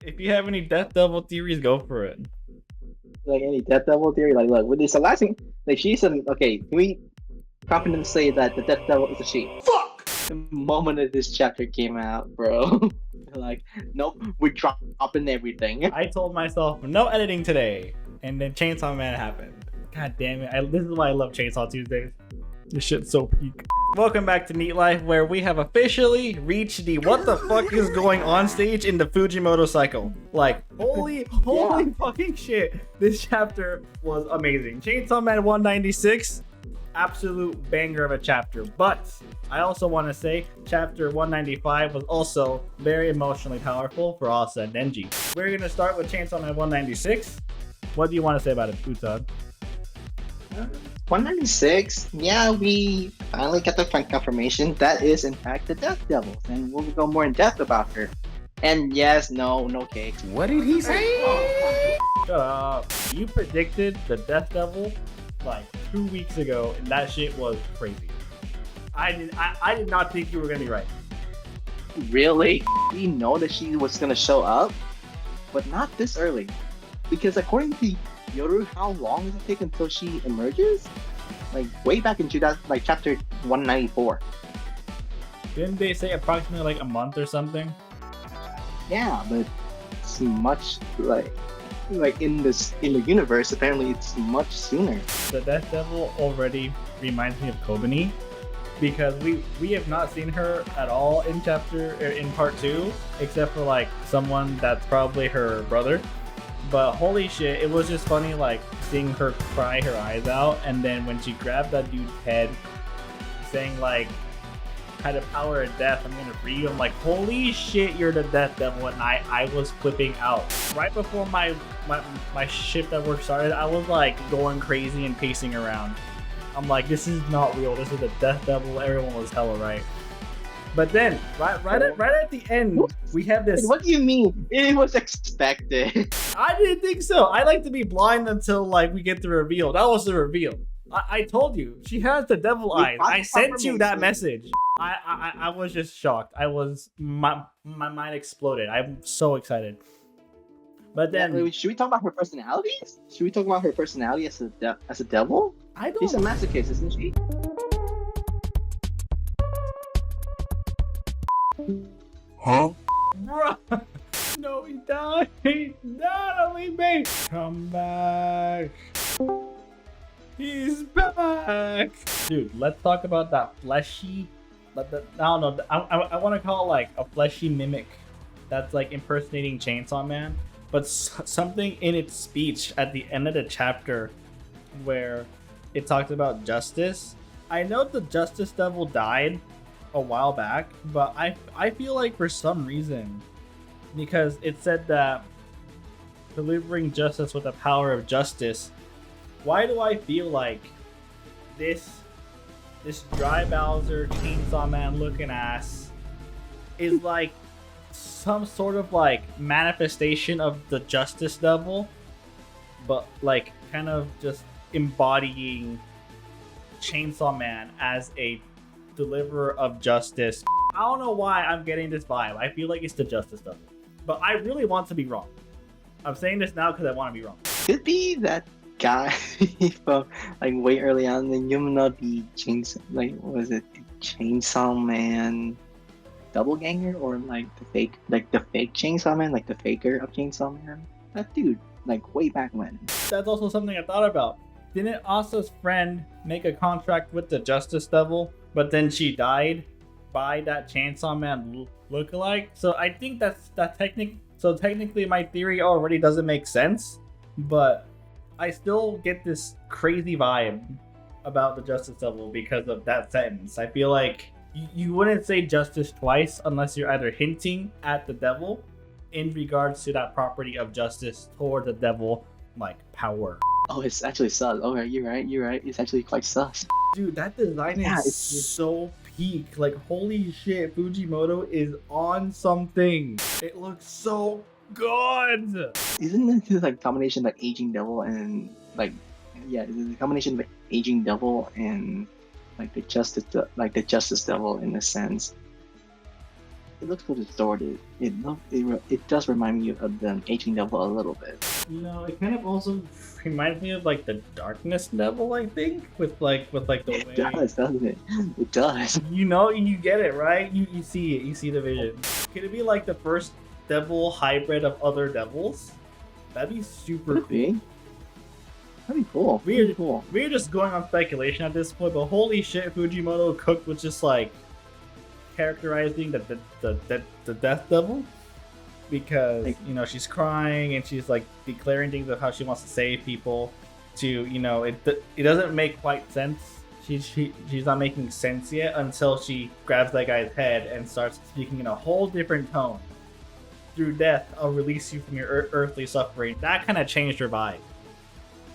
If you have any Death Devil theories, go for it. Like any Death Devil theory, like look, with this the last thing, like she's an okay. Can we confidently say that the Death Devil is a she? Fuck! The moment that this chapter came out, bro, like nope, we're dropping everything. I told myself no editing today, and then Chainsaw Man happened. God damn it! This is why I love Chainsaw Tuesdays. This shit's so peak. Welcome back to NEET Life, where we have officially reached the what the fuck is going on stage in the Fujimoto cycle. Like, holy fucking shit. This chapter was amazing. Chainsaw Man 196, absolute banger of a chapter. But I also want to say chapter 195 was also very emotionally powerful for Asa and Denji. We're going to start with Chainsaw Man 196. What do you want to say about it, u.t.o.d? 196, yeah, we finally got the confirmation that is in fact the Death Devil, and we'll go more in depth about her. And yes, no cakes. What did he say? Shut up. You predicted the Death Devil like 2 weeks ago, and that shit was crazy. I did not think you were gonna be right. Really? We know that she was gonna show up, but not this early. Because according to Yoru, how long does it take until she emerges? Like way back in like chapter 194. Didn't they say approximately like a month or something? Yeah, but it's much like in the universe, apparently it's much sooner. The Death Devil already reminds me of Kobani, because we have not seen her at all in part 2, except for like someone that's probably her brother. But holy shit, it was just funny like seeing her cry her eyes out, and then when she grabbed that dude's head, saying like, had the power of death, I'm gonna free you. I'm like, holy shit, you're the Death Devil, and I was flipping out. Right before my shift at work started, I was like going crazy and pacing around. I'm like, this is not real, this is the Death Devil, everyone was hella right. But then, right at the end, we have this. What do you mean? It was expected. I didn't think so. I like to be blind until like we get the reveal. That was the reveal. I told you she has the devil eyes. I sent you that message. I was just shocked. My mind exploded. I'm so excited. But then, yeah, should we talk about her personalities? Should we talk about her personality as a devil? I don't. She's a masochist, isn't she? Huh? Bruh. No, he died. He died on me, babe. Come back. He's back. Dude, let's talk about that fleshy. I don't know. I want to call it like a fleshy mimic that's like impersonating Chainsaw Man. But something in its speech at the end of the chapter where it talked about justice. I know the Justice Devil died a while back, but I feel like for some reason, because it said that delivering justice with the power of justice, why do I feel like this Dry Bowser Chainsaw Man looking ass is like some sort of like manifestation of the Justice Devil, but like kind of just embodying Chainsaw Man as a deliverer of justice. I don't know why I'm getting this vibe. I feel like it's the Justice Devil, but I really want to be wrong. I'm saying this now because I want to be wrong. Could be that guy from like way early on, the u.t.o.d chainsaw, like what was it, the Chainsaw Man double ganger, or like the fake Chainsaw Man, like the faker of Chainsaw Man. That dude, like way back when. That's also something I thought about. Didn't Asa's friend make a contract with the Justice Devil, but then she died by that Chainsaw Man lookalike? So I think that's technically my theory already doesn't make sense, but I still get this crazy vibe about the Justice Devil because of that sentence. I feel like you wouldn't say justice twice unless you're either hinting at the devil in regards to that property of justice toward the devil, like power. Oh, it's actually sus. Okay, you're right. It's actually quite sus. Dude, that design is so peak. Like, holy shit, Fujimoto is on something. It looks so good. Isn't it like combination like aging devil and like, yeah, it's a combination of like aging devil and like the justice devil in a sense. it looks so distorted. It does remind me of the 18 Devil a little bit. You know, it kind of also reminds me of like the Darkness Devil, I think, with like the way. It does, doesn't it? It does. You know, you get it, right? You see it. You see the vision. Could it be like the first devil hybrid of other devils? That'd be super Could cool. be. That'd be cool. We're Cool. we're just going on speculation at this point, but holy shit, Fujimoto cooked with just like characterizing the Death Devil, because Like- you know she's crying and she's like declaring things of how she wants to save people. To you know, it doesn't make quite sense. She's not making sense yet until she grabs that guy's head and starts speaking in a whole different tone. Through death, I'll release you from your earthly suffering. That kind of changed her vibe.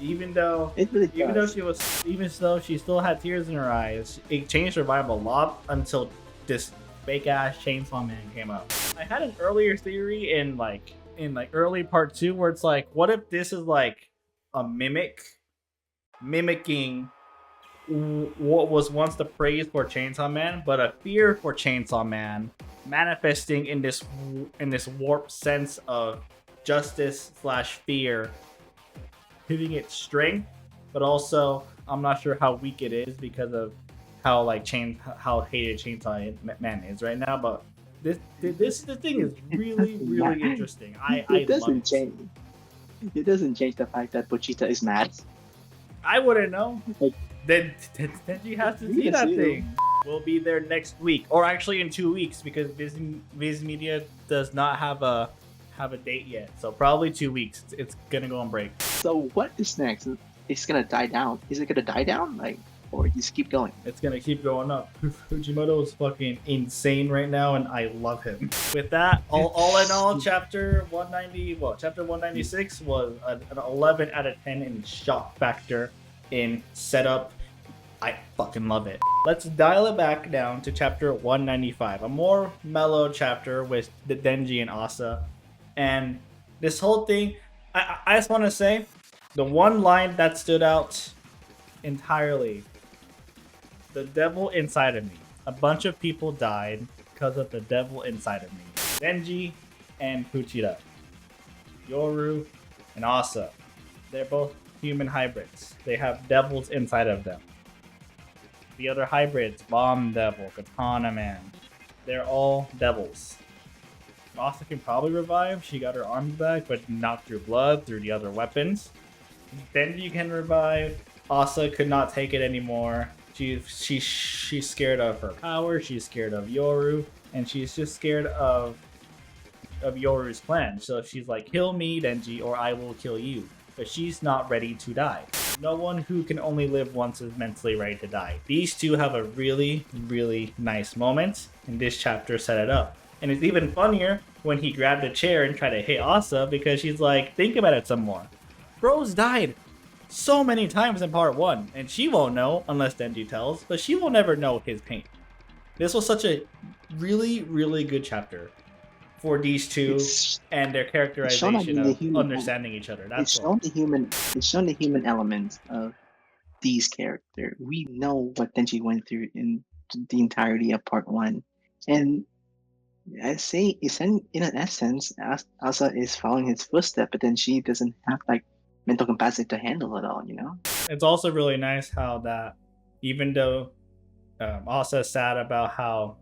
Even though It really does. even though she still had tears in her eyes, it changed her vibe a lot until this fake ass Chainsaw Man came out. I had an earlier theory in early part 2 where it's like, what if this is like a mimicking what was once the praise for Chainsaw Man, but a fear for Chainsaw Man, manifesting in this warped sense of justice / fear, hitting its strength, but also I'm not sure how weak it is because of how how hated Chainsaw Man is right now. But this thing is really interesting. I It doesn't love it. change. It doesn't change the fact that Pochita is mad. I wouldn't know. Like- Then you have to You see can that see thing. We'll be there next week, or actually in 2 weeks, because Viz Media does not have a date yet. So probably 2 weeks. It's gonna go on break. So what is next? It's gonna die down. Is it gonna die down, or just keep going? It's gonna keep going up. Fujimoto is fucking insane right now, and I love him. With that, all in all, chapter 196 was an 11 out of 10 in shock factor, in setup. I fucking love it. Let's dial it back down to chapter 195, a more mellow chapter with the Denji and Asa. And this whole thing, I just want to say, the one line that stood out entirely: the devil inside of me. A bunch of people died because of the devil inside of me. Denji and Fuchida, Yoru and Asa, they're both human hybrids. They have devils inside of them. The other hybrids, Bomb Devil, Katana Man, they're all devils. Asa can probably revive. She got her arms back, but not through blood, through the other weapons. Denji can revive. Asa could not take it anymore. She's scared of her power. She's scared of Yoru, and she's just scared of Yoru's plan. So she's like, kill me, Denji, or I will kill you. But she's not ready to die. No one who can only live once is mentally ready to die. These two have a really nice moment, and this chapter set it up. And it's even funnier when he grabbed a chair and tried to hit Asa, because she's like, think about it some more. Bro's died so many times in part 1, and she won't know unless Denji tells, but she will never know his pain. This was such a really good chapter for these two and their characterization of understanding each other. That's all. It's shown the human element of these characters. We know what Denji went through in the entirety of part 1, and I say, in an essence, Asa is following his footsteps, but then she doesn't have mental capacity to handle it all. It's also really nice how that, even though Asa is sad about how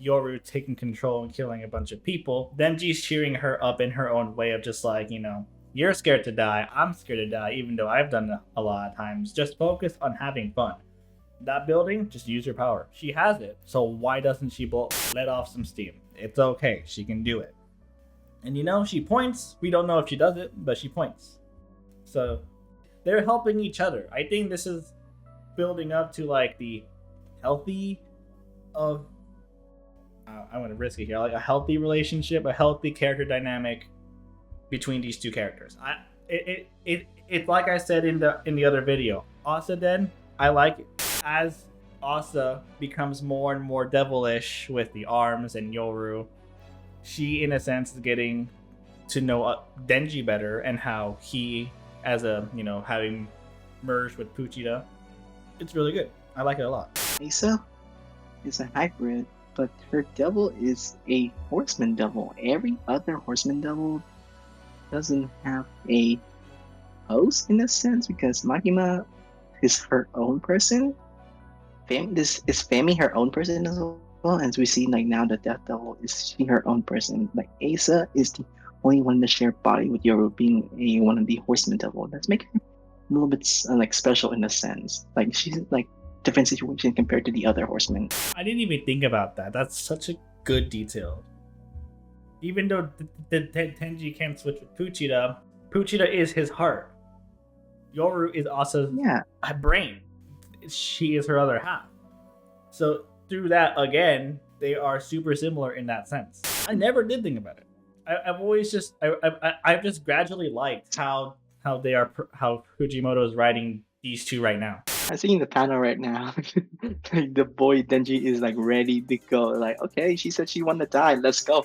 Yoru taking control and killing a bunch of people, Denji's cheering her up in her own way of just like, you're scared to die, I'm scared to die, even though I've done it a lot of times. Just focus on having fun. That building, just use your power. She has it, so why doesn't she let off some steam? It's okay, she can do it. And she points. We don't know if she does it, but she points. So they're helping each other. I think this is building up to the healthy of I'm gonna risk it here, a healthy relationship, a healthy character dynamic between these two characters. It's like I said in the other video. Asa Den, I like it. As Asa becomes more and more devilish with the arms and Yoru, she in a sense is getting to know Denji better, and how he, as having merged with Puchida, it's really good. I like it a lot. Asa is a hybrid but her devil is a horseman devil. Every other horseman devil doesn't have a host in a sense because Makima is her own person. This is Femi her own person as well, and we see like now the Death Devil is she her own person. Like Asa is the only one to share body with Yoru being one of the horsemen devil. That's making her a little bit like special in a sense. Like she's like different situation compared to the other horsemen. I didn't even think about that. That's such a good detail. Even though Tenji can't switch with Puchida, Puchida is his heart. Yoru is also a brain. She is her other half. So through that, again, they are super similar in that sense. I never did think about it. I've always just I've just gradually liked how Fujimoto is writing these two right now. I'm seeing the panel right now. Like the boy Denji is like ready to go. Like, okay, she said she wanted to die. Let's go.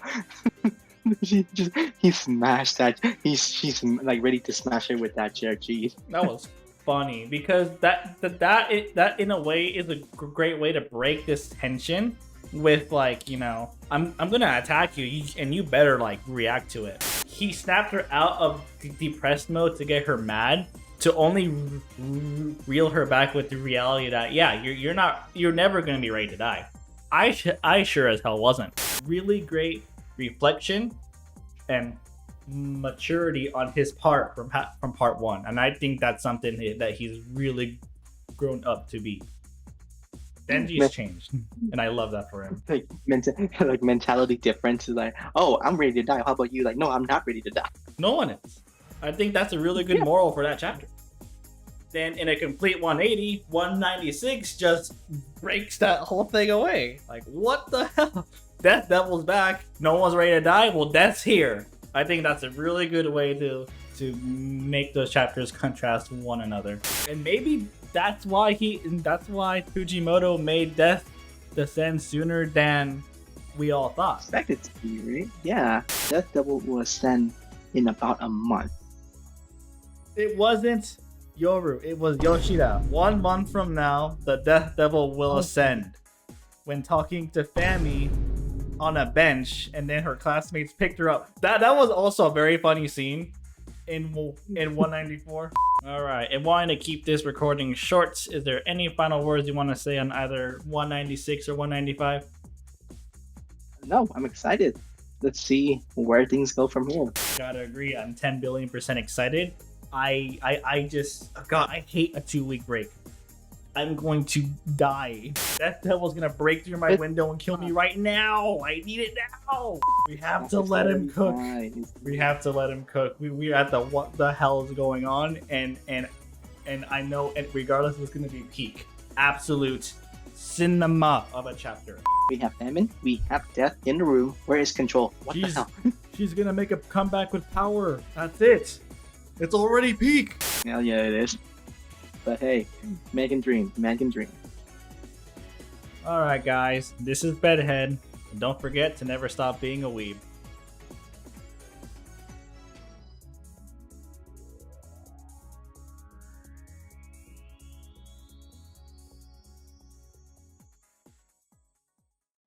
He smashed that. She's like ready to smash it with that chair. Jeez. That was funny because that in a way is a great way to break this tension with like, you know, I'm gonna attack you and you better like react to it. He snapped her out of depressed mode to get her mad, to only reel her back with the reality that you're never gonna be ready to die. I sure as hell wasn't. Really great reflection and maturity on his part from part one, and I think that's something that he's really grown up to be. Denji's changed, and I love that for him. Like mentality difference is like, oh, I'm ready to die. How about you? Like, no, I'm not ready to die. No one is. I think that's a really good moral for that chapter. Then in a complete 180, 196 just breaks that whole thing away. Like, what the hell? Death Devil's back. No one's ready to die. Well, Death's here. I think that's a really good way to make those chapters contrast one another. And maybe that's why Fujimoto made Death descend sooner than we all thought. Expected to be, right? Yeah. Death Devil will ascend in about a month. It wasn't Yoru, it was Yoshida. 1 month from now, the Death Devil will ascend. When talking to Fami on a bench, and then her classmates picked her up. That was also a very funny scene in 194. All right, and wanting to keep this recording short, is there any final words you want to say on either 196 or 195? No, I'm excited. Let's see where things go from here. Gotta agree, I'm 10 billion% excited. I just, God, I hate a 2-week break. I'm going to die. That devil's gonna break through my window and kill me right now. I need it now. We have to let him cook. We have to let him cook. We're at the what the hell is going on, and I know, and regardless, it's gonna be peak, absolute cinema of a chapter. We have famine. We have death in the room. Where is control? What the hell? She's gonna make a comeback with power. That's it. It's already peak. Hell yeah, it is. But hey, man can dream. Man can dream. Alright guys, this is Bedhead. And don't forget to never stop being a weeb.